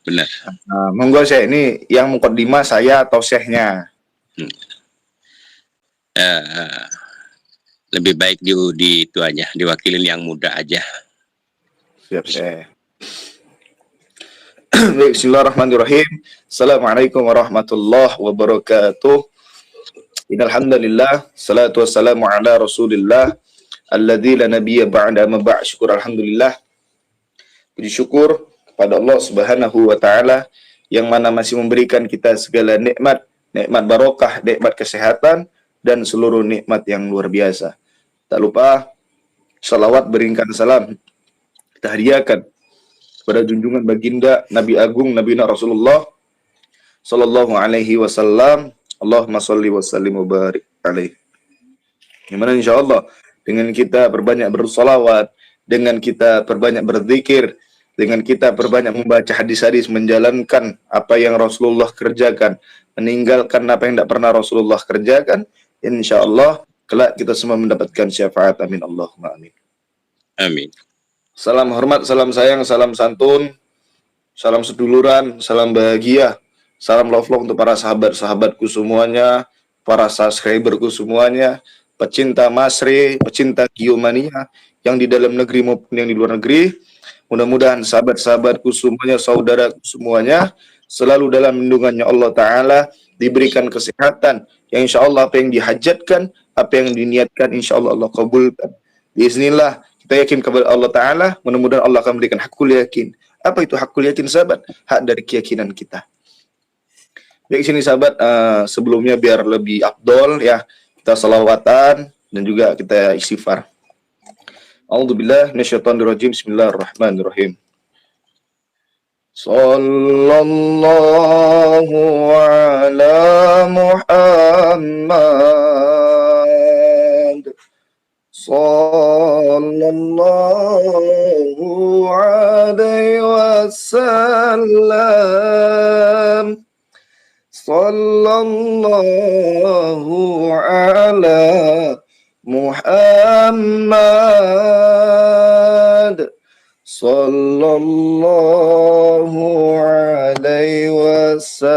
Benar. Monggo Syekh, ini yang mukaddimah saya atau Syekhnya? Lebih baik itu aja, diwakilin yang muda aja. Siap Syekh. Bismillahirrahmanirrahim. Assalamualaikum warahmatullahi wabarakatuh. Innalhamdulillah, salatu wassalamu ala Rasulillah alladzi la nabiyya ba'da ma ba'. Syukur alhamdulillah. Puji syukur kepada Allah Subhanahu wa taala yang mana masih memberikan kita segala nikmat, nikmat barokah, nikmat kesehatan dan seluruh nikmat yang luar biasa. Tak lupa salawat beringkan salam kita hadiahkan pada junjungan baginda Nabi Agung Nabi Rasulullah sallallahu alaihi wasallam. Allahumma shalli wa sallim wa barik alaihi. Gimana insyaallah dengan kita berbanyak bersolawat, dengan kita berbanyak berzikir, dengan kita berbanyak membaca hadis-hadis, menjalankan apa yang Rasulullah kerjakan, meninggalkan apa yang tidak pernah Rasulullah kerjakan, insyaallah kelak kita semua mendapatkan syafaat. Amin Allahumma amin. Amin. Salam hormat, salam sayang, salam santun, salam seduluran, salam bahagia, salam love untuk para sahabat-sahabatku semuanya, para subscriberku semuanya, pecinta Masri, pecinta Giomania yang di dalam negeri maupun yang di luar negeri. Mudah-mudahan sahabat-sahabatku semuanya, saudaraku semuanya, selalu dalam lindungannya Allah Ta'ala, diberikan kesehatan, yang insya Allah apa yang dihajatkan, apa yang diniatkan, insya Allah Allah kabulkan. Bismillah, kita yakin kepada Allah Ta'ala, mudah-mudahan Allah akan memberikan hakul yakin. Apa itu hakul yakin sahabat? Hak dari keyakinan kita. Baik sini sahabat, sebelumnya biar lebih afdol ya, kita salawatan dan juga kita istighfar. A'udzubillahi minasyaitonirrajim. Bismillahirrahmanirrahim. Sallallahu ala Muhammad. Sallallahu alaihi wasallam. Sallallahu ala Muhammad sallallahu alaihi wasallam.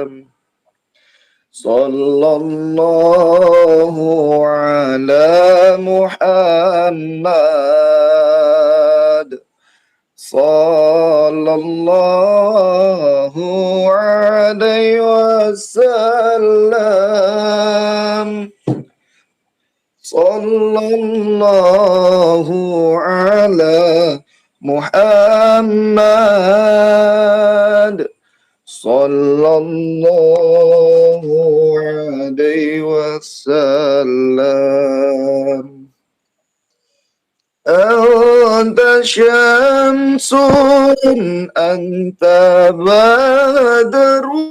Sallallahu ala Muhammad sallallahu alaihi wasallam. Sallallahu ala Muhammad sallallahu alaihi wasallam. Anta syamsun anta badrun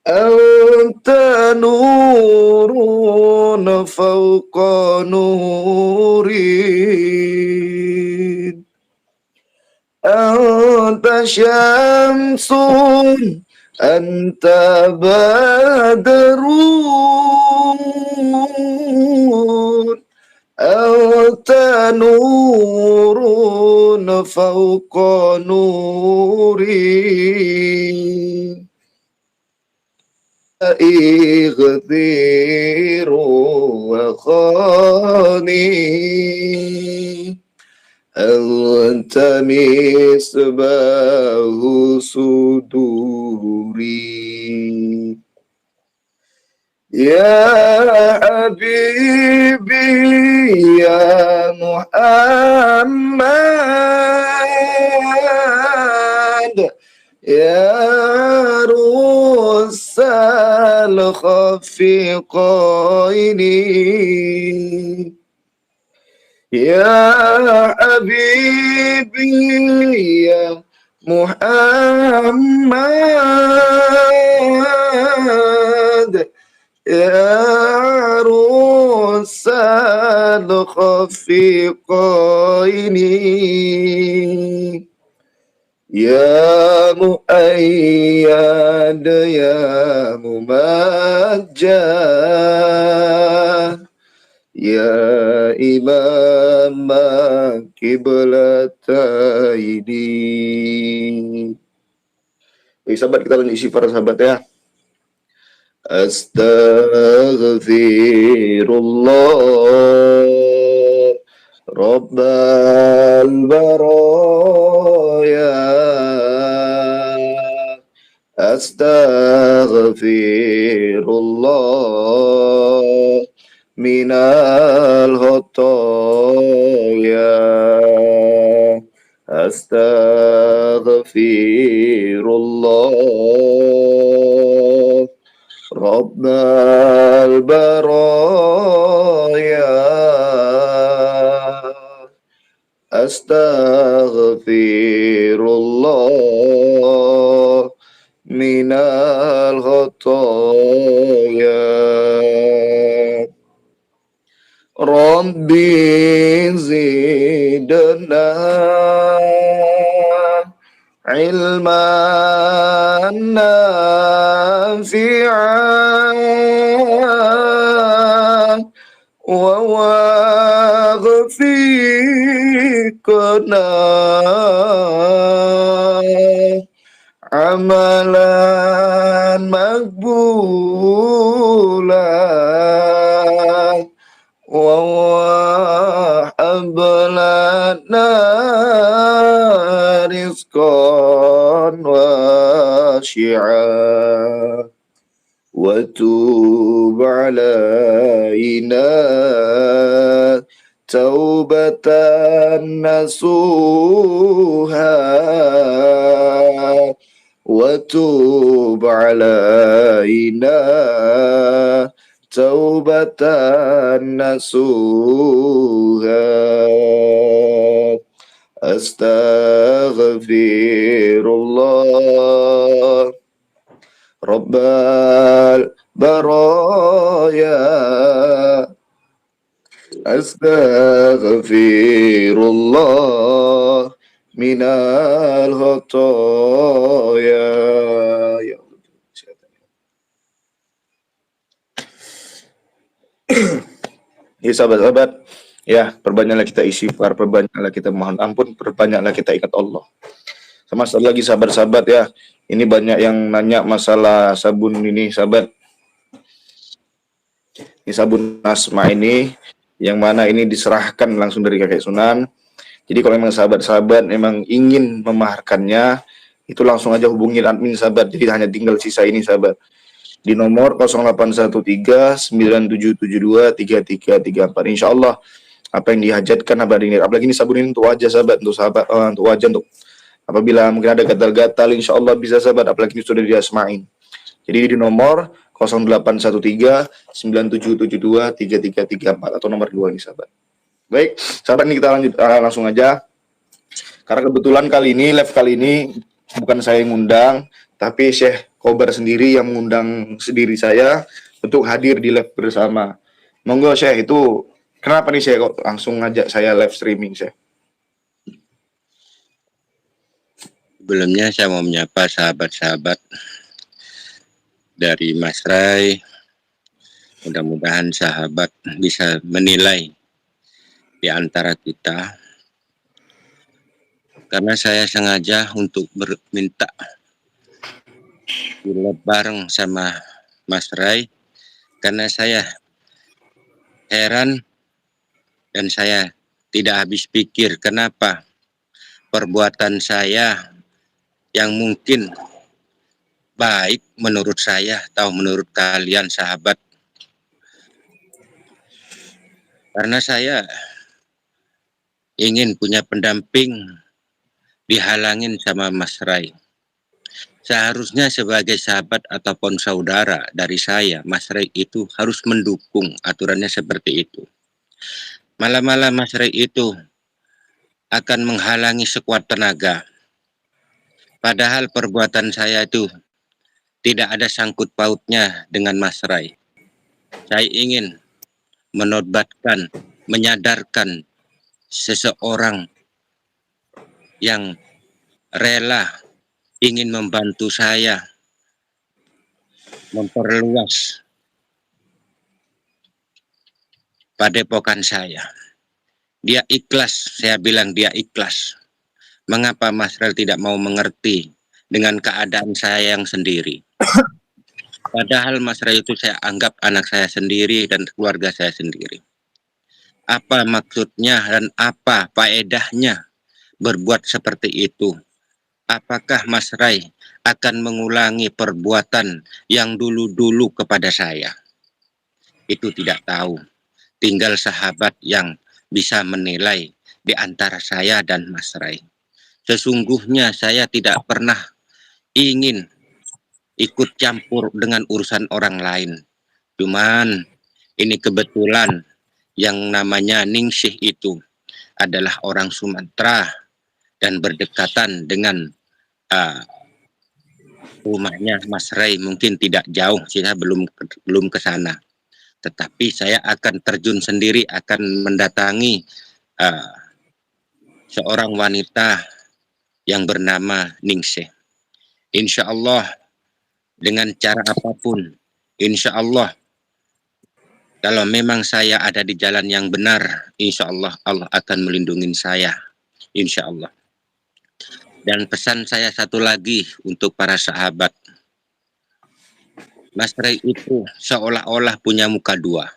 anta nurun fawqa nurin. Anta syamsun anta badrun anta nurun fawqa nurin. إغثير وخاني أنت مصباح صدوري. يا حبيبي يا محمد يا عروس الخفقين. يا حبيبي يا محمد يا عروس الخفقين. يا مؤيد يا ممجد يا إمام قبلتين. Oke, sahabat, kita lanjut istighfar sahabat ya. Astaghfirullah Rabbal baraya. Astaghfirullah minal khotoya. Astaghfirullah Rabbal baraya. Astaghfirullah minal khotoya. Rabbi zidna ilman nafi'an wa waghfiqna amalan makbulan wa wahablana rizqan wasi'a wa tub alaina taubatan nasuha wa tub alaina taubatan nasuha. Astaghfirullah Rabbal baraya. Astaghfirullah minal khotoya. Ya Allah. Ya sahabat-sahabat, ya perbanyaklah kita istighfar, perbanyaklah kita mohon ampun, perbanyaklah kita ingat Allah. Sama satu lagi sahabat-sahabat ya, ini banyak yang nanya masalah sabun ini sahabat. Ini sabun Asma ini, yang mana ini diserahkan langsung dari kakek Sunan. Jadi kalau memang sahabat-sahabat memang ingin memaharkannya, itu langsung aja hubungi admin sahabat. Jadi hanya tinggal sisa ini sahabat. Di nomor 081397723334. Insya Allah apa yang dihajatkan apalagi ini sabun ini untuk wajah sahabat, untuk sahabat, untuk wajah, untuk apabila mungkin ada gatal-gatal, insya Allah bisa sahabat, apalagi ini sudah diasmain. Jadi di nomor 081397723334 atau nomor 2 ini sahabat. Baik sahabat, ini kita lanjut langsung aja. Karena kebetulan live kali ini bukan saya yang ngundang, tapi Syekh Kobar sendiri yang mengundang sendiri saya untuk hadir di live bersama. Monggo Syekh, itu kenapa nih Syekh kok langsung ngajak saya live streaming Syekh? Sebelumnya saya mau menyapa sahabat-sahabat dari Mas Rai. Mudah-mudahan sahabat bisa menilai di antara kita. Karena saya sengaja untuk minta live bareng sama Mas Rai, karena saya heran dan saya tidak habis pikir kenapa perbuatan saya yang mungkin baik menurut saya atau menurut kalian sahabat, karena saya ingin punya pendamping, dihalangin sama Mas Rai. Seharusnya sebagai sahabat ataupun saudara dari saya, Mas Rai itu harus mendukung, aturannya seperti itu. Malah-malah Mas Rai itu akan menghalangi sekuat tenaga. Padahal perbuatan saya itu tidak ada sangkut pautnya dengan Mas Rai. Saya ingin menobatkan, menyadarkan seseorang yang rela ingin membantu saya memperluas padepokan saya. Dia ikhlas, saya bilang dia ikhlas. Mengapa Mas Rel tidak mau mengerti dengan keadaan saya yang sendiri? Padahal Mas Rel itu saya anggap anak saya sendiri dan keluarga saya sendiri. Apa maksudnya dan apa faedahnya berbuat seperti itu? Apakah Mas Rai akan mengulangi perbuatan yang dulu-dulu kepada saya? Itu tidak tahu. Tinggal sahabat yang bisa menilai di antara saya dan Mas Rai. Sesungguhnya saya tidak pernah ingin ikut campur dengan urusan orang lain. Cuman ini kebetulan yang namanya Ningsih itu adalah orang Sumatera dan berdekatan dengan rumahnya Mas Ray. Mungkin tidak jauh, saya belum ke sana. Tetapi saya akan terjun sendiri, akan mendatangi seorang wanita yang bernama Ningsih. Insya Allah dengan cara apapun, insya Allah kalau memang saya ada di jalan yang benar, insya Allah Allah akan melindungi saya, insya Allah. Dan pesan saya satu lagi untuk para sahabat, Mas Ray itu seolah-olah punya muka dua,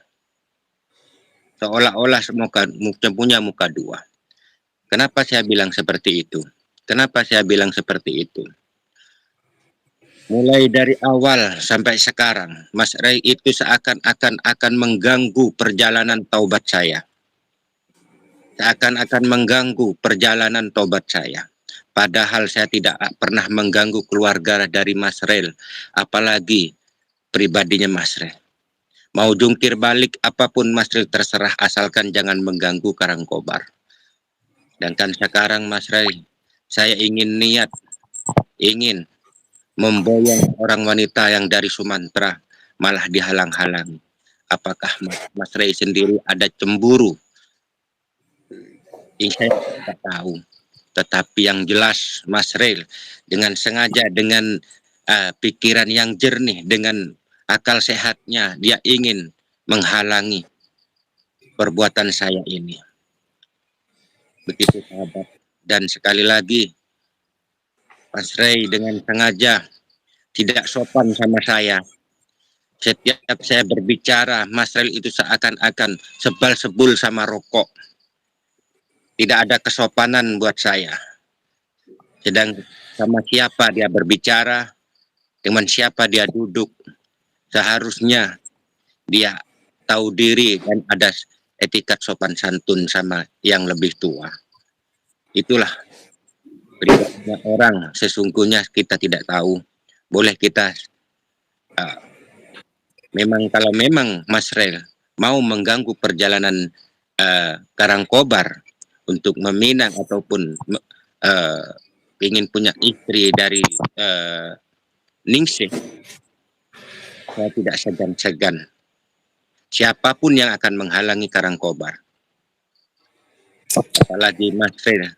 seolah-olah punya muka dua. Kenapa saya bilang seperti itu? Kenapa saya bilang seperti itu? Mulai dari awal sampai sekarang, Mas Ray itu seakan-akan akan mengganggu perjalanan taubat saya. Seakan-akan mengganggu perjalanan taubat saya. Padahal saya tidak pernah mengganggu keluarga dari Mas Ray, apalagi pribadinya Mas Ray. Mau jungkir balik apapun Mas Ray terserah, asalkan jangan mengganggu Karangkobar. Dan kan sekarang Mas Ray, saya ingin memboyong orang wanita yang dari Sumatera, malah dihalang-halangi. Apakah Mas Ray sendiri ada cemburu? Ini saya tidak tahu. Tetapi yang jelas Mas Ray dengan sengaja, dengan pikiran yang jernih, dengan akal sehatnya, dia ingin menghalangi perbuatan saya ini. Begitu sahabat. Dan sekali lagi, Mas Ray dengan sengaja tidak sopan sama saya. Setiap saya berbicara, Mas Ray itu seakan-akan sebal-sebul sama rokok. Tidak ada kesopanan buat saya. Sedang sama siapa dia berbicara, dengan siapa dia duduk, seharusnya dia tahu diri dan ada etikat sopan santun sama yang lebih tua. Itulah pribadinya orang, sesungguhnya kita tidak tahu. Boleh kita kalau memang Mas Rel mau mengganggu perjalanan Karangkobar untuk meminang ataupun ingin punya istri dari Ningsih, saya tidak segan-segan. Siapapun yang akan menghalangi Karangkobar, apalagi Mas Rel,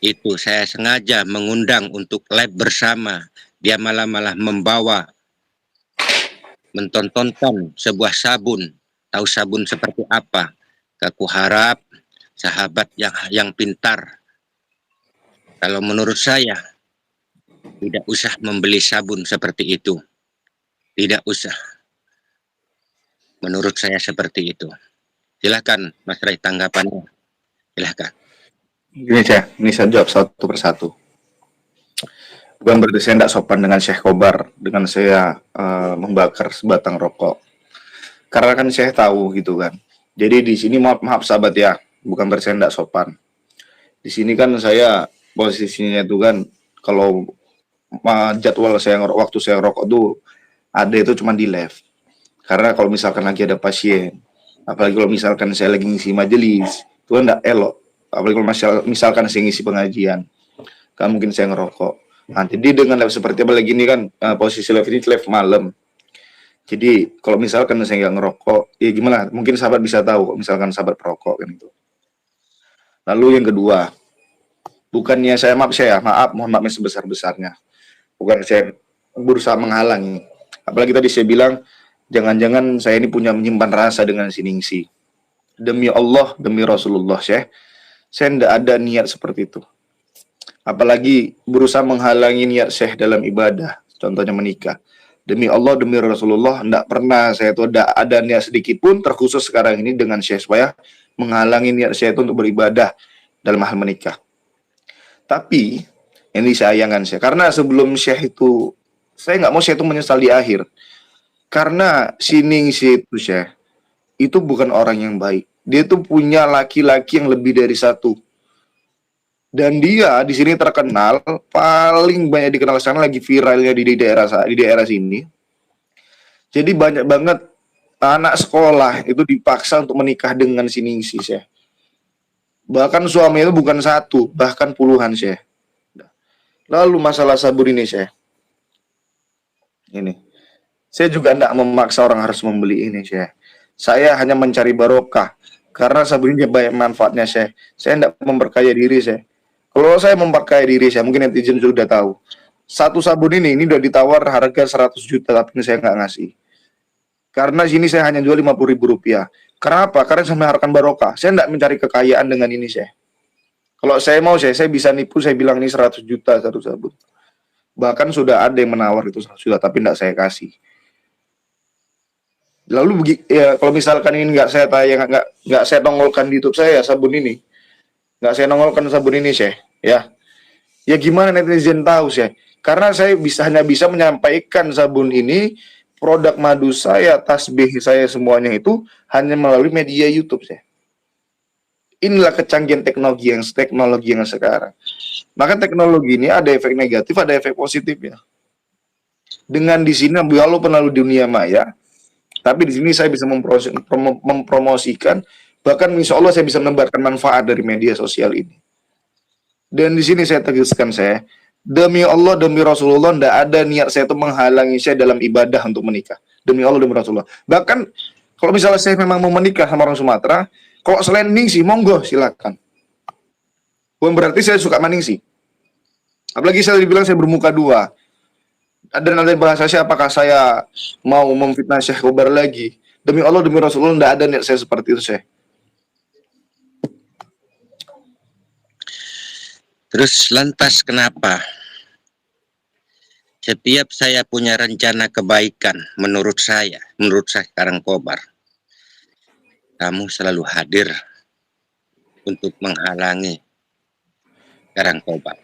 itu saya sengaja mengundang untuk live bersama. Dia malah membawa, mentontonkan sebuah sabun. Tahu sabun seperti apa? Aku harap sahabat yang pintar, kalau menurut saya tidak usah membeli sabun seperti itu. Tidak usah. Menurut saya seperti itu. Silakan Mas Ray tanggapannya. Silakan. Ini saya jawab satu persatu. Bukan berarti saya tidak sopan dengan Syekh Kobar, dengan saya membakar sebatang rokok. Karena kan saya tahu gitu kan. Jadi di sini maaf sahabat ya, bukan berarti saya tidak sopan. Di sini kan saya posisinya itu kan, kalau jadwal saya waktu saya rokok tuh ada itu cuma di live. Karena kalau misalkan lagi ada pasien, apalagi kalau misalkan saya lagi ngisi majelis, itu kan tidak elok. Apalagi kalau misalkan saya ngisi pengajian, kan mungkin saya ngerokok. Nanti dengan live seperti apa lagi ini kan, posisi live ini live malam. Jadi kalau misalkan saya nggak ngerokok, ya gimana? Mungkin sahabat bisa tahu, misalkan sahabat perokok kan itu. Lalu yang kedua, bukannya saya mohon maaf sebesar-besarnya. Bukan saya berusaha menghalangi. Apalagi tadi saya bilang Jangan-jangan saya ini punya menyimpan rasa dengan si Ningsi. Demi Allah, demi Rasulullah, Syekh, saya tidak ada niat seperti itu. Apalagi berusaha menghalangi niat Syekh dalam ibadah, contohnya menikah. Demi Allah, demi Rasulullah, tidak pernah saya itu ada niat sedikit pun, terkhusus sekarang ini dengan Syekh, supaya menghalangi niat saya itu untuk beribadah dalam hal menikah. Tapi ini sayangkan saya, karena sebelum Syekh itu, saya nggak mau Syekh itu menyesal di akhir. Karena si Ningsi itu Syekh, itu bukan orang yang baik. Dia tuh punya laki-laki yang lebih dari satu. Dan dia di sini terkenal, paling banyak dikenal sekarang, lagi viralnya di daerah sini. Jadi banyak banget anak sekolah itu dipaksa untuk menikah dengan si Ningsi, Syekh. Bahkan suami itu bukan satu, bahkan puluhan, Syekh. Lalu masalah sabun ini, Syekh. Ini. Saya juga tidak memaksa orang harus membeli ini, Syekh. Saya hanya mencari barokah. Karena sabun ini banyak manfaatnya, Syekh. Saya tidak memperkaya diri, Syekh. Kalau saya memperkaya diri, saya mungkin netizen sudah tahu. Satu sabun ini udah ditawar harga 100 juta, tapi ini saya nggak ngasih. Karena sini saya hanya jual 50.000 rupiah. Kenapa? Karena saya mengharapkan barokah. Saya tidak mencari kekayaan dengan ini, Syekh. Kalau saya mau, saya bisa nipu, saya bilang ini 100 juta satu sabun. Bahkan sudah ada yang menawar itu 100 juta, tapi tidak saya kasih. Lalu ya, kalau misalkan ini nggak saya tayang, nggak saya nongolkan di YouTube saya sabun ini, nggak saya nongolkan sabun ini, Syekh, ya gimana netizen tahu, Syekh? Karena saya hanya bisa menyampaikan sabun ini, produk madu saya, tasbih saya, semuanya itu hanya melalui media YouTube, Syekh. Inilah kecanggihan teknologi yang sekarang. Maka teknologi ini ada efek negatif, ada efek positif ya. Dengan di sini walaupun lalu dunia maya, tapi di sini saya bisa mempromosikan, bahkan insya Allah saya bisa menebarkan manfaat dari media sosial ini. Dan di sini saya tegaskan, saya demi Allah, demi Rasulullah, tidak ada niat saya itu menghalangi saya dalam ibadah untuk menikah. Demi Allah, demi Rasulullah. Bahkan kalau misalnya saya memang mau menikah sama orang Sumatera, kalau selain Ningsi, monggo silakan. Bukan berarti saya suka Ningsi. Apalagi saya dibilang saya bermuka dua. Dan ada bahasa saya, apakah saya mau memfitnah Syekh Kobar lagi? Demi Allah, demi Rasulullah, tidak ada niat saya seperti itu, Syekh. Terus lantas kenapa setiap saya punya rencana kebaikan, menurut saya Karangkobar, kamu selalu hadir untuk menghalangi Karangkobar?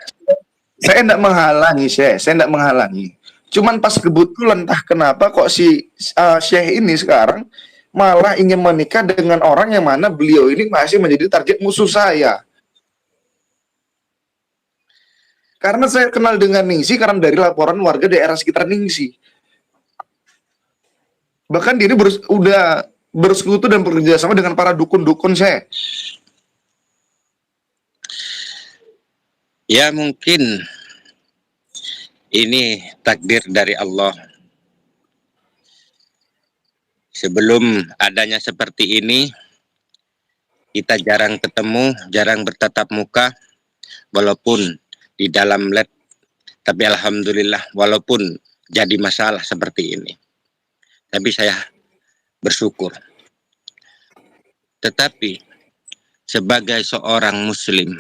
Saya tidak menghalangi, Syekh. Saya tidak menghalangi. Cuman pas kebetulan entah kenapa kok si Syekh ini sekarang malah ingin menikah dengan orang yang mana beliau ini masih menjadi target musuh saya. Karena saya kenal dengan Ningsi karena dari laporan warga daerah sekitar Ningsi. Bahkan dia ini udah bersekutu dan bekerja sama dengan para dukun-dukun, saya. Ya mungkin ini takdir dari Allah. Sebelum adanya seperti ini, kita jarang ketemu, jarang bertatap muka, walaupun di dalam lab. Tapi alhamdulillah, walaupun jadi masalah seperti ini, tapi saya bersyukur. Tetapi sebagai seorang muslim,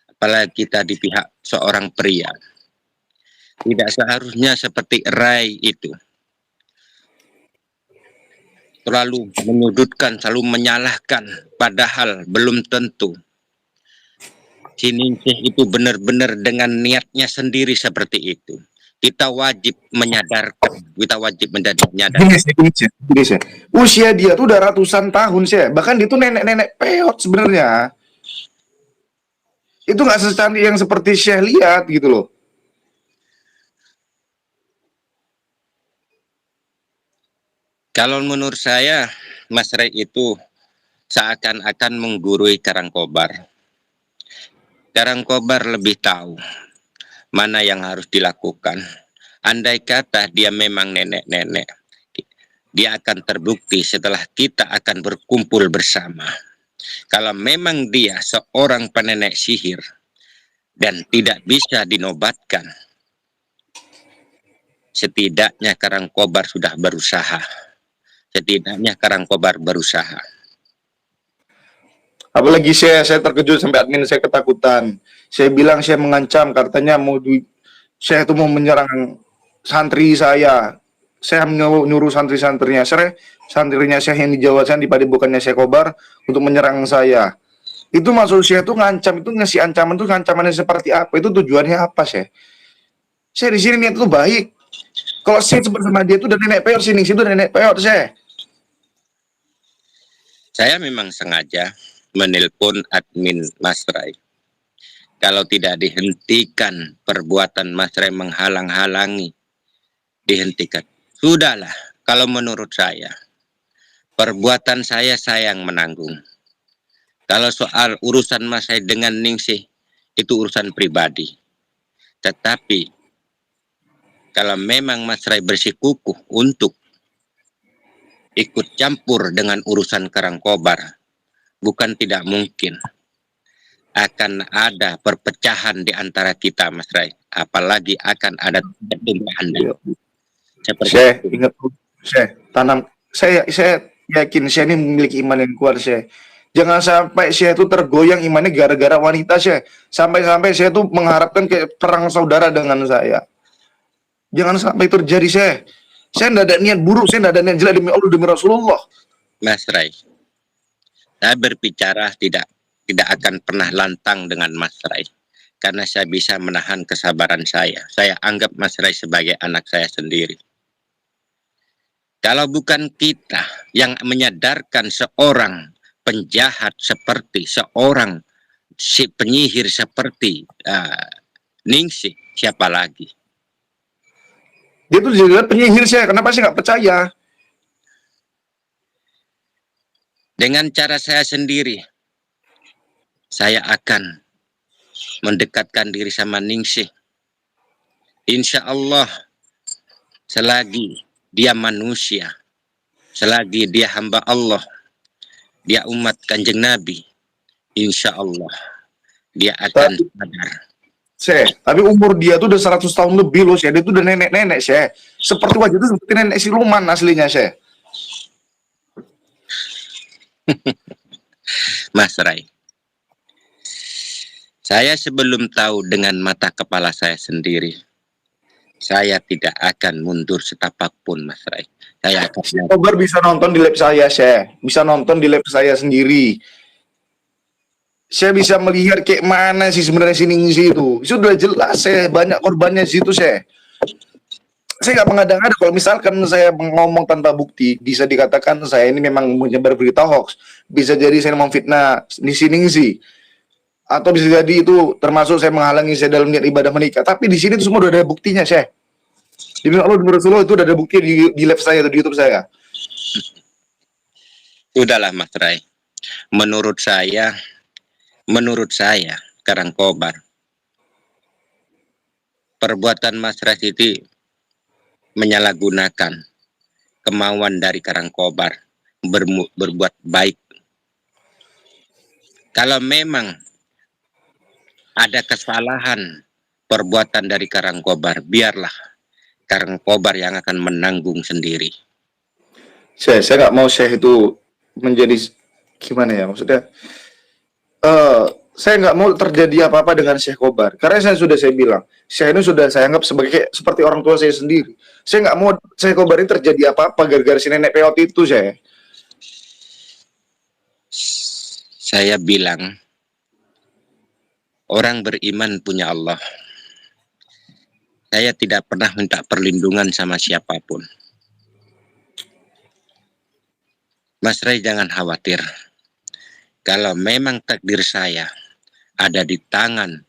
apalagi kita di pihak seorang pria, tidak seharusnya seperti Rai itu terlalu menyudutkan, selalu menyalahkan, padahal belum tentu si Ningsih itu benar-benar dengan niatnya sendiri seperti itu. Kita wajib menyadarkan, kita wajib menjadi nyadar. Gini, usia dia tuh udah ratusan tahun, sih. Bahkan dia tuh nenek-nenek peot sebenarnya. Itu nggak secantik yang seperti Syekh lihat gitu loh. Kalau menurut saya, Mas Ray itu seakan-akan menggurui Karangkobar. Karangkobar lebih tahu mana yang harus dilakukan. Andai kata dia memang nenek-nenek, dia akan terbukti setelah kita akan berkumpul bersama. Kalau memang dia seorang penenek sihir dan tidak bisa dinobatkan, setidaknya Karangkobar sudah berusaha. Setidaknya Karangkobar berusaha. Apalagi saya terkejut sampai admin saya ketakutan. Saya bilang saya mengancam, katanya saya itu mau menyerang santri saya. Saya nyuruh santri-santrinya saya yang di Jawa Sana di Padepokannya Syekh Kobar untuk menyerang saya. Itu maksud saya itu ngancam, itu ngasih ancaman itu ancamannya seperti apa? Itu tujuannya apa, Syekh? Saya di sini niat itu baik. Kalau saya seperti sama dia itu udah nenek peot sini, situ udah nenek peot saya. Saya memang sengaja menelpon admin Mas Rai. Kalau tidak dihentikan perbuatan Mas Rai menghalang-halangi, dihentikan. Sudahlah, kalau menurut saya, perbuatan saya yang menanggung. Kalau soal urusan Mas Rai dengan Ningsih, itu urusan pribadi. Tetapi, kalau memang Mas Rai bersikukuh untuk ikut campur dengan urusan Karangkobar, bukan tidak mungkin akan ada perpecahan di antara kita, Mas Rai. Apalagi akan ada pertumpahan darah. Saya ingat, saya yakin saya ini memiliki iman yang kuat, saya. Jangan sampai saya itu tergoyang imannya gara-gara wanita, saya. Sampai-sampai saya itu mengharapkan kayak perang saudara dengan saya. Jangan sampai terjadi, saya. Saya tidak ada niat buruk, saya tidak ada niat jelek demi Allah, demi Rasulullah. Mas Rai, saya berbicara tidak akan pernah lantang dengan Mas Rai, karena saya bisa menahan kesabaran saya. Saya anggap Mas Rai sebagai anak saya sendiri. Kalau bukan kita yang menyadarkan seorang penjahat seperti seorang si penyihir seperti Ningsih, siapa lagi? Dia tuh jadi penyihir, saya. Kenapa sih nggak percaya? Dengan cara saya sendiri, saya akan mendekatkan diri sama Ningsih. Insya Allah, selagi dia manusia, selagi dia hamba Allah, dia umat Kanjeng Nabi, insya Allah dia akan sadar. Tapi umur dia tuh udah 100 tahun lebih loh, dia tuh udah nenek-nenek, seperti wajah itu seperti nenek siluman aslinya, Mas Rai, saya sebelum tahu dengan mata kepala saya sendiri, saya tidak akan mundur setapak pun, Mas Rai. Saya akan Kobar bisa nonton di lab saya, bisa nonton di lab saya sendiri. Saya bisa melihat kayak mana sih sebenarnya si Ningsih itu. Itu udah jelas, banyak korbannya di situ, saya nggak mengada-ngada. Kalau misalkan saya ngomong tanpa bukti, bisa dikatakan saya ini memang menyebar berita hoax. Bisa jadi saya memfitnah di sini sih, atau bisa jadi itu termasuk saya menghalangi saya dalam niat ibadah menikah. Tapi di sini itu semua udah ada buktinya, Demi Allah, demi Rasulullah, itu udah ada bukti di live saya atau di YouTube saya. Udahlah, Mas Rai. Menurut saya, Karangkobar, perbuatan Mas Rai itu menyalahgunakan kemauan dari Karangkobar berbuat baik. Kalau memang ada kesalahan perbuatan dari Karangkobar, biarlah Karangkobar yang akan menanggung sendiri. Saya nggak mau itu menjadi gimana ya, maksudnya saya nggak mau terjadi apa-apa dengan Syekh Kobar, karena saya bilang, Syekh ini sudah saya anggap seperti orang tua saya sendiri. Saya nggak mau Syekh Kobar ini terjadi apa-apa gara-gara si nenek peot itu, Saya bilang, orang beriman punya Allah. Saya tidak pernah minta perlindungan sama siapapun. Mas Rai jangan khawatir. Kalau memang takdir saya ada di tangan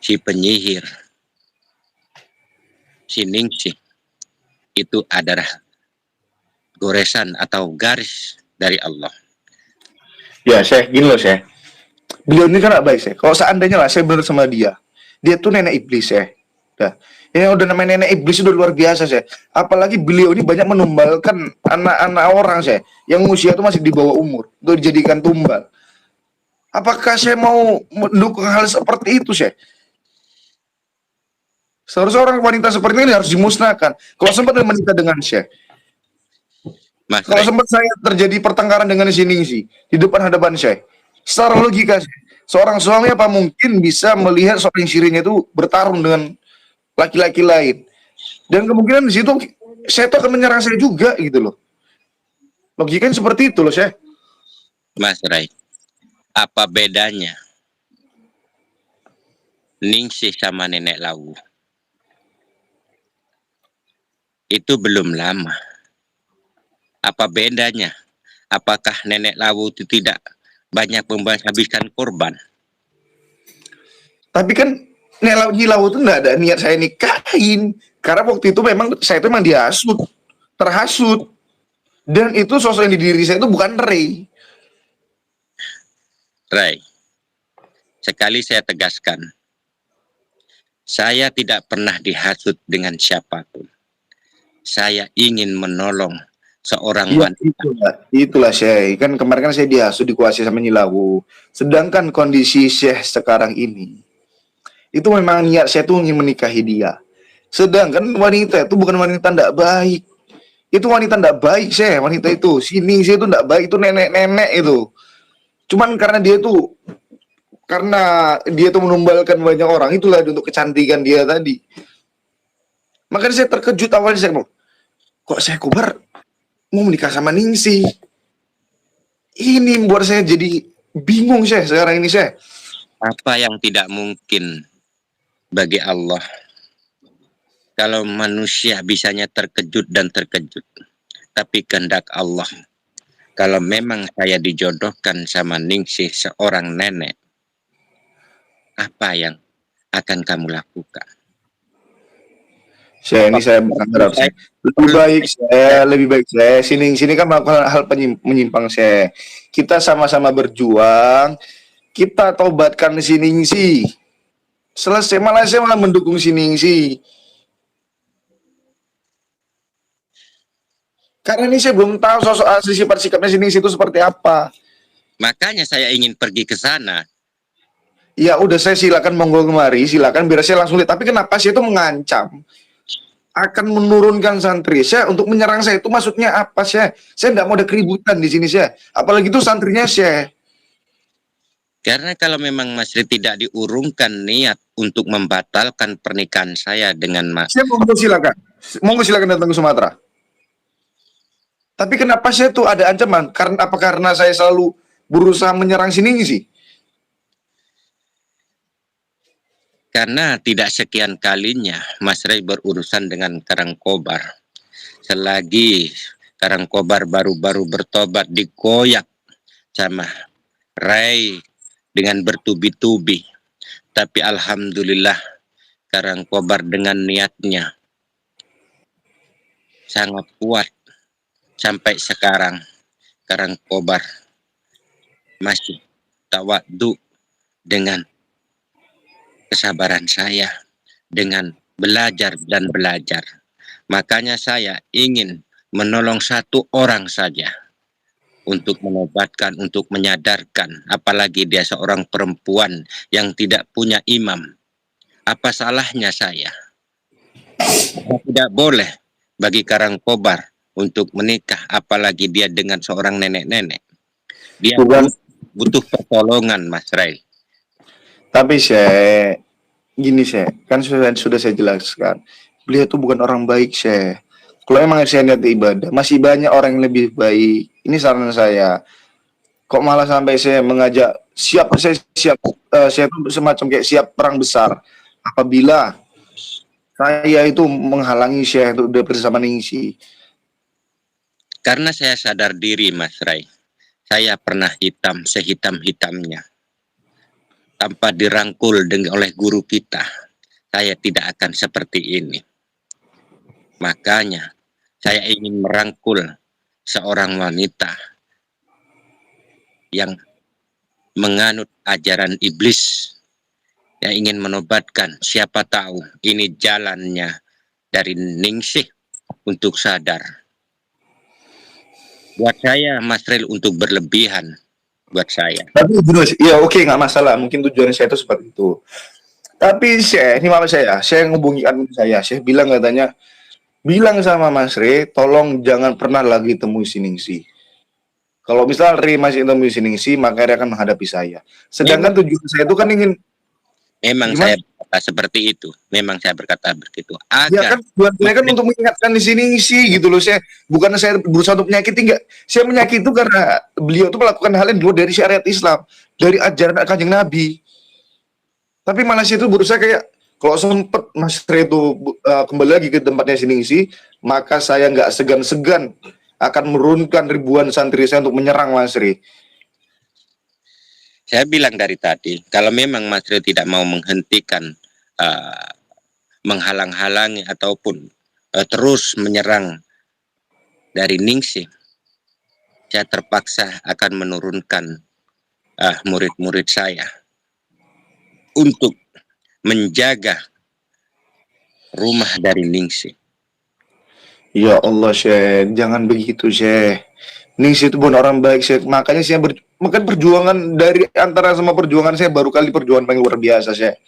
si penyihir, si Ningsih, itu adalah goresan atau garis dari Allah. Ya, gini loh, beliau ini kan baik, Kalau seandainya lah saya benar sama dia tuh nenek iblis, Dah. Ini udah namanya nenek iblis udah luar biasa, Apalagi beliau ini banyak menumbalkan anak-anak orang, yang usia itu masih di bawah umur untuk dijadikan tumbal. Apakah saya mau mendukung hal seperti itu, Seharusnya orang wanita seperti ini harus dimusnahkan. Kalau sempat menikah dengan Mas Kalau Ray. sempat saya terjadi pertengkaran dengan si Ningsi di depan hadapan saya, secara logika seorang suami apa mungkin bisa melihat seorang istrinya itu bertarung dengan laki-laki lain, dan kemungkinan di situ saya tuh akan menyerang saya juga gitu loh. Logikanya seperti itu loh, saya. Mas Ray, apa bedanya Ningsih sama Nenek Lawu? Itu belum lama. Apa bedanya? Apakah Nenek Lawu itu tidak banyak menghabiskan korban? Tapi kan Nilau itu nggak ada niat saya nikahin, karena waktu itu memang saya itu memang dihasut, terhasut, dan itu sosok yang di diri saya itu bukan Ray. Ray, sekali saya tegaskan, saya tidak pernah dihasut dengan siapapun. Saya ingin menolong seorang Iya, wanita. itulah Syekh. Kan kemarin kan saya dihasut, dikuasai sama Nyilawu. Sedangkan kondisi Syekh sekarang ini, itu memang niat saya tuh ingin menikahi dia. Sedangkan wanita itu bukan wanita tidak baik. Itu wanita tidak baik, Syekh. Wanita itu, sini sih itu tidak baik, itu nenek-nenek itu. Cuman karena dia tuh menumbalkan banyak orang, itulah untuk kecantikan dia tadi. Makanya saya terkejut awalnya, saya bilang, kok saya Kobar mau menikah sama Ningsih? Ini membuat saya jadi bingung, Syekh, sekarang ini, Syekh. Apa yang tidak mungkin bagi Allah? Kalau manusia bisanya terkejut dan terkejut, tapi kehendak Allah. Kalau memang saya dijodohkan sama Ningsih seorang nenek, apa yang akan kamu lakukan? Ini saya berharap lebih baik saya sini kan melakukan hal menyimpang, saya. Kita sama-sama berjuang, kita tobatkan si Ningsih. Selesai, malah saya malah mendukung si Ningsih. Karena ini saya belum tahu sosok asli sifat sikapnya si Ningsih itu seperti apa. Makanya saya ingin pergi ke sana. Ya udah, saya silakan monggo kemari, silakan biar saya langsung lihat. Tapi kenapa sih itu mengancam akan menurunkan santri saya untuk menyerang saya? Itu maksudnya apa, Syekh? Saya tidak mau ada keributan di sini, Syekh. Apalagi itu santrinya, Syekh. Karena kalau memang Mas Ri tidak diurungkan niat untuk membatalkan pernikahan saya dengan Mas. Saya monggo silakan datang ke Sumatera. Tapi kenapa saya tuh ada ancaman? Karena saya selalu berusaha menyerang sini sih? Karena tidak sekian kalinya Mas Ray berurusan dengan Karangkobar. Selagi Karangkobar baru-baru bertobat, dikoyak sama Ray dengan bertubi-tubi. Tapi alhamdulillah Karangkobar dengan niatnya sangat kuat. Sampai sekarang Karangkobar masih tawadu dengan kesabaran saya, dengan belajar dan belajar. Makanya saya ingin menolong satu orang saja untuk menobatkan, untuk menyadarkan, apalagi dia seorang perempuan yang tidak punya imam. Apa salahnya saya? Tidak boleh bagi Karangkobar untuk menikah, apalagi dia dengan seorang nenek-nenek. Dia butuh pertolongan, Mas Ray. Tapi gini kan sudah saya jelaskan, beliau itu bukan orang baik, Kalau emang saya niat ibadah, masih banyak orang yang lebih baik. Ini saran saya. Kok malah sampai saya mengajak saya itu semacam kayak siap perang besar. Apabila saya itu menghalangi Syekh untuk bersama Ningsih. Karena saya sadar diri, Mas Ray. Saya pernah hitam sehitam-hitamnya. Tanpa dirangkul oleh guru kita, saya tidak akan seperti ini. Makanya, saya ingin merangkul seorang wanita yang menganut ajaran iblis, yang ingin menobatkan. Siapa tahu ini jalannya dari Ningsih untuk sadar. Buat saya, Mas Ril, untuk berlebihan. Buat saya. Tapi ya oke, nggak masalah. Mungkin tujuan saya itu seperti itu. Tapi ini malah saya ngubungi admin saya bilang katanya, bilang sama Mas Re, tolong jangan pernah lagi temui si Ningsih. Kalau misal Re masih temui si Ningsih, maka Re akan menghadapi saya. Sedangkan Memang, tujuan saya itu kan ingin memang gimana? saya berkata seperti itu. Memang saya berkata begitu. Ya Agar kan tujuan saya kan untuk mengingatkan di sini sih gitu loh. Saya bukan saya berusaha untuk menyakiti, enggak. Saya menyakiti itu karena beliau itu melakukan hal yang di luar dari syariat Islam, dari ajaran Kanjeng Nabi. Tapi malah saya itu berusaha kayak kalau sempet Mas Re itu kembali lagi ke tempatnya sini, maka saya nggak segan-segan akan menurunkan ribuan santri saya untuk menyerang Mas Re. saya bilang dari tadi, kalau memang Mas Rio tidak mau menghentikan, menghalang-halangi ataupun terus menyerang dari Ningsih, saya terpaksa akan menurunkan murid-murid saya untuk menjaga rumah dari Ningsih. Ya Allah, Syekh, jangan begitu, Syekh. Ningsih itu bukan orang baik, Syekh. Makanya saya makan perjuangan dari antara sama perjuangan saya baru kali perjuangan paling luar biasa, Syekh.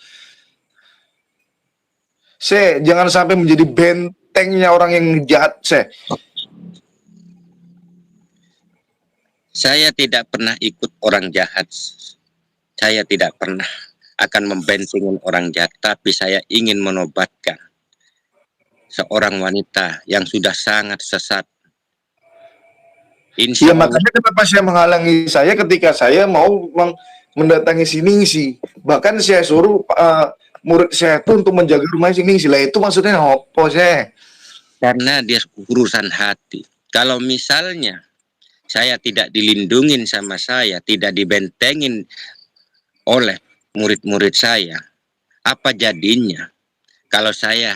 Syekh, jangan sampai menjadi bentengnya orang yang jahat, Syekh. Saya tidak pernah ikut orang jahat. Saya tidak pernah akan membentengin orang jahat, tapi saya ingin menobatkan seorang wanita yang sudah sangat sesat. Ya Insya Allah, makanya kenapa saya menghalangi saya ketika saya mau mendatangi si Ningsih. Bahkan saya suruh murid saya itu untuk menjaga rumah si Ningsih. Lah itu maksudnya apa, Syekh? karena dia urusan hati. Kalau misalnya saya tidak dilindungin sama saya, tidak dibentengin oleh murid-murid saya, apa jadinya kalau saya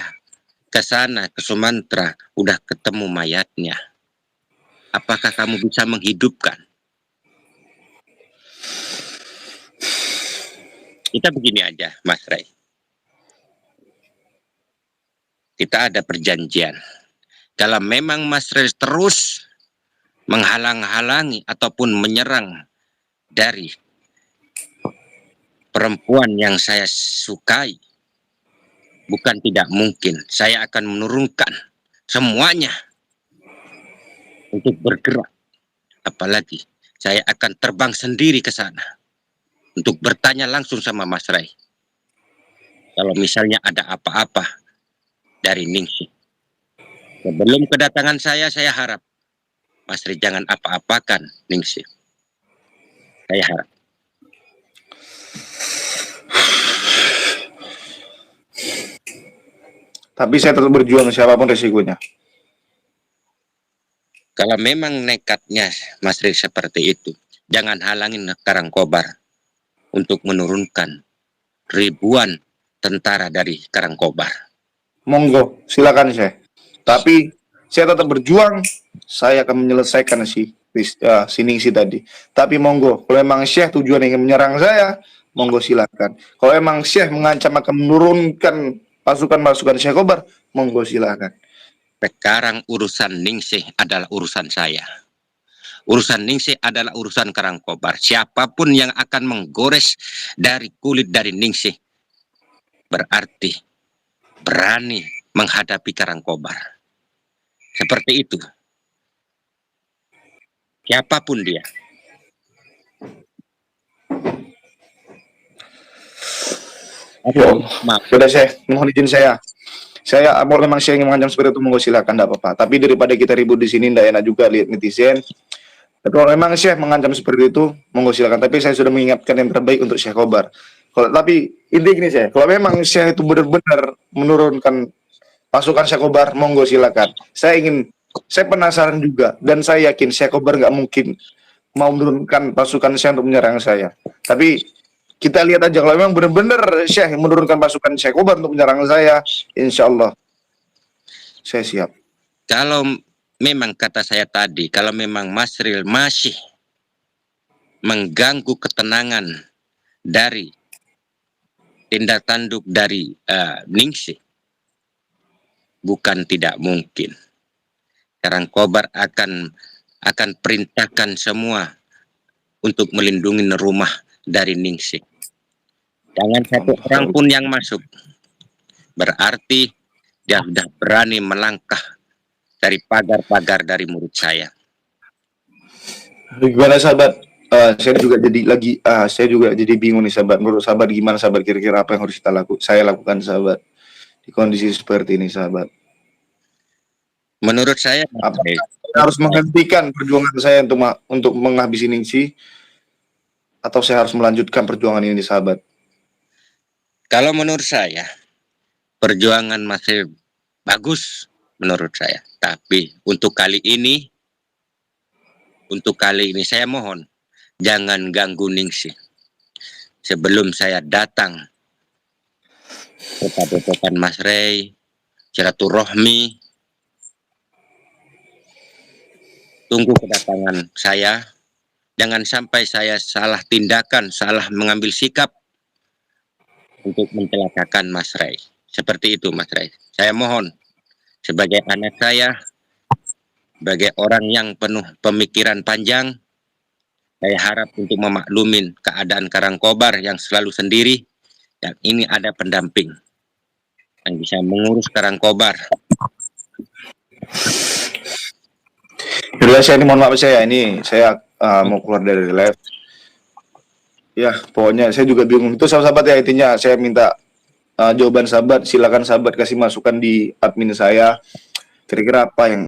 ke sana, ke Sumatera, udah ketemu mayatnya? Apakah kamu bisa menghidupkan? Kita begini aja, Mas Ray. Kita ada perjanjian. Kalau memang Mas Ray terus menghalang-halangi ataupun menyerang dari perempuan yang saya sukai, bukan tidak mungkin, saya akan menurunkan semuanya untuk bergerak. Apalagi saya akan terbang sendiri ke sana untuk bertanya langsung sama Mas Ray. Kalau misalnya ada apa-apa dari Ningsih. Sebelum kedatangan saya harap Mas Ray jangan apa-apakan Ningsih. Saya harap. Tapi saya tetap berjuang siapapun resikonya. Kalau memang nekatnya Mas Ray seperti itu, jangan halangin Karangkobar untuk menurunkan ribuan tentara dari Karangkobar. Monggo, silakan Syekh. Tapi saya tetap berjuang, saya akan menyelesaikan si Ningsih tadi. Tapi monggo, kalau memang Syekh tujuan ingin menyerang saya, monggo silakan. Kalau memang Syekh mengancam akan menurunkan pasukan-pasukan Syekh Kobar, monggo silakan. Sekarang urusan Ningsih adalah urusan saya. Urusan Ningsih adalah urusan Karangkobar. Siapapun yang akan menggores dari kulit dari Ningsih berarti berani menghadapi Karangkobar. Seperti itu. Siapapun dia. Ya Allah. Sudah Syekh, mohon izin saya. Saya memang saya ingin mengancam seperti itu, monggo silakan, tidak apa-apa. Tapi daripada kita ribut di sini, tidak enak juga lihat netizen. Tapi kalau memang Syekh mengancam seperti itu, monggo silakan. Tapi saya sudah mengingatkan yang terbaik untuk Syekh Kobar. Tapi intinya gini Syekh, kalau memang Syekh itu benar-benar menurunkan pasukan Syekh Kobar, monggo silakan. Saya penasaran juga, dan saya yakin Syekh Kobar nggak mungkin mau menurunkan pasukan Syekh untuk menyerang saya. Tapi kita lihat aja kalau memang benar-benar Syekh menurunkan pasukan Syekh Kobar untuk menyerang saya, insya Allah saya siap. Kalau memang kata saya tadi, kalau memang Mas Ril masih mengganggu ketenangan dari tindak tanduk dari Ningsih, bukan tidak mungkin. Karangkobar akan perintahkan semua untuk melindungi rumah dari Ningsih. Jangan satu orang pun yang masuk. Berarti dia sudah berani melangkah dari pagar-pagar dari murid saya. Gimana sahabat? Saya juga jadi bingung nih sahabat. Menurut sahabat gimana sahabat, kira-kira apa yang harus saya lakukan sahabat di kondisi seperti ini sahabat? Menurut saya, Apa saya harus menghentikan perjuangan saya untuk menghabisi Ningsih, atau saya harus melanjutkan perjuangan ini sahabat? kalau menurut saya perjuangan masih bagus menurut saya. Tapi untuk kali ini saya mohon jangan ganggu Ningsih. Sebelum saya datang ke Padepokan Mas Rey, silaturahmi, tunggu kedatangan saya. Jangan sampai saya salah tindakan, salah mengambil sikap untuk mencelakakan Mas Rey. Seperti itu Mas Rey. Saya mohon sebagai anak saya, sebagai orang yang penuh pemikiran panjang, saya harap untuk memaklumin keadaan Karangkobar yang selalu sendiri, dan ini ada pendamping yang bisa mengurus Karangkobar. Saya ini mohon maaf saya mau keluar dari live. Ya, pokoknya saya juga bingung. Itu sahabat ya, intinya saya minta jawaban sahabat. Silakan sahabat kasih masukan di admin saya. Kira-kira apa yang